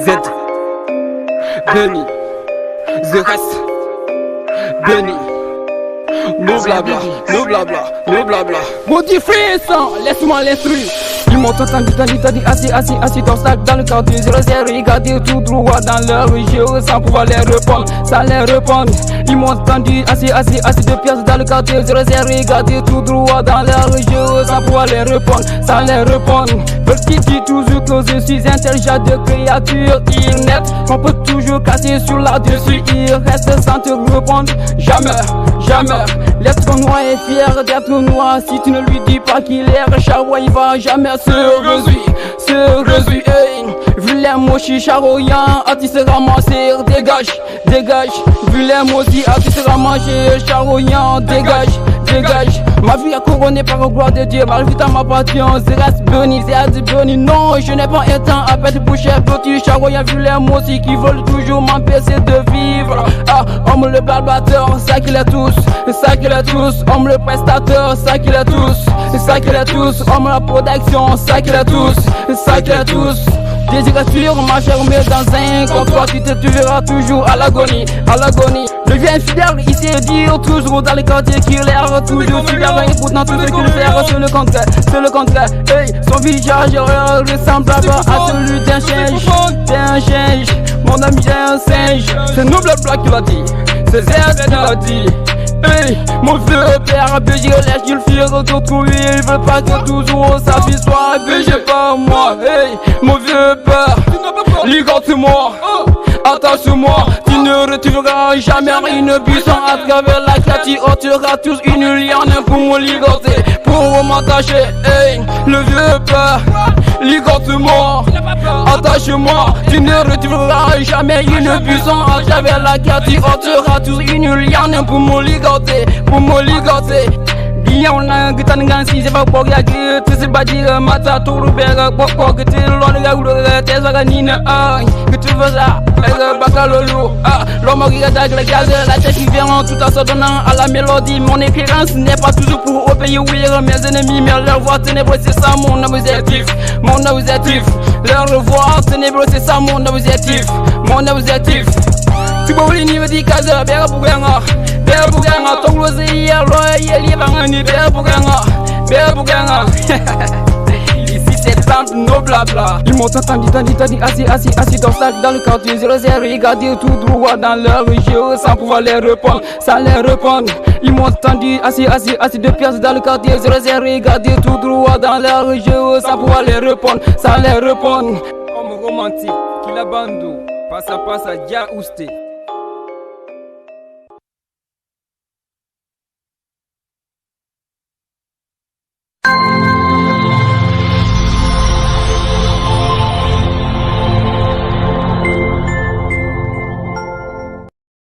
Z, Benny, The Rest, Benny. No blabla, no blabla, no blabla. Modifié sans, laisse-moi l'instruire. Ils m'ont entendu, assis dans le quartier 00, regardez tout droit dans leur jeu sans pouvoir les répondre, sans les répondre. Ils m'ont entendu, assis de pièces dans le quartier 00, regardez tout droit dans leur jeu sans pouvoir les répondre, sans les répondre. Veulent-ils dire toujours que je suis intelligent de créature innette, qu'on peut toujours casser sur là-dessus, il reste sans te répondre. Jamais, jamais, l'être noir est fier d'être noir. Si tu ne lui dis pas qu'il est Charoua, il va jamais se réduire, hey. Vilain mochi charoyan, artiste ramassé, dégage, dégage. Vilain mochi, artiste ramassé, charoyan, dégage, dégage. Ma vie est couronnée par la gloire de Dieu, ma vie m'appartient, c'est reste béni, c'est béni. Non, je n'ai pas un temps à perdre pour cher petit charoyan, vilain mochi qui veulent toujours m'empêcher de vivre. Ah, homme le barbateur, ça qu'il est tous, ça qu'il est tous. Homme le prestateur, ça qu'il est tous, ça qu'il est tous. Homme la production, ça qu'il est tous, ça qu'il est tous. Désirature m'a fermé dans un comptoir, tu verras toujours à l'agonie, à l'agonie. Le vieux infidèle, il sait dire toujours dans les quartiers qu'il est toujours super, et pourtant tout ce qu'il fait, c'est le contraire, c'est le contraire. Hey, son visage ressemble à celui d'un singe, mon ami est un singe. C'est nous blabla qui l'a dit, c'est Z qui l'a dit. Hey, mon vieux père, BG lèche, il fait retour, il veut pas que toujours sa vie soit BG par moi. Hey, mon vieux père, ligote-moi, attache-moi, tu ne retrouveras jamais une buisson à travers la créature, tu auras tous une liane pour me ligoter, pour m'attacher. Hey, le vieux père, ligote-moi, attache-moi, tu ne retrouveras jamais une buisson à travers la créature, tu auras tous une liane pour me ligoter, pour me ligoter. On a un guetan si c'est pas pour regarder, tu sais pas dire mata tout le père, pourquoi que tu l'on regarde, tes organines, que tu veux ça, le bacalolo, l'homme regarde avec la gaz, la tête qui vient tout en se donnant à la mélodie. Mon éclairance n'est pas toujours pour obéir mes ennemis, mais leur voix ténébreuse, c'est ça mon objectif, mon objectif. Leur voix ténébreuse, c'est ça mon objectif, mon objectif. Tu peux oublier niveau du cas, bien pour gagner. Bel Bouganga, ton gros hier, loyer, bangani, bel Bouganga, bel Bouganga. Ici c'est simple, no blabla. Ils m'ont entendu, assis dans le quartier 00, regardez tout droit dans leur jeu sans pouvoir les répondre, sans les répondre. Ils m'ont entendu, assis de pièces dans le quartier 00, regardez tout droit dans leur jeu sans pouvoir les répondre, sans les répondre. Homme romantique, qui la bandou, passe à dia ousté.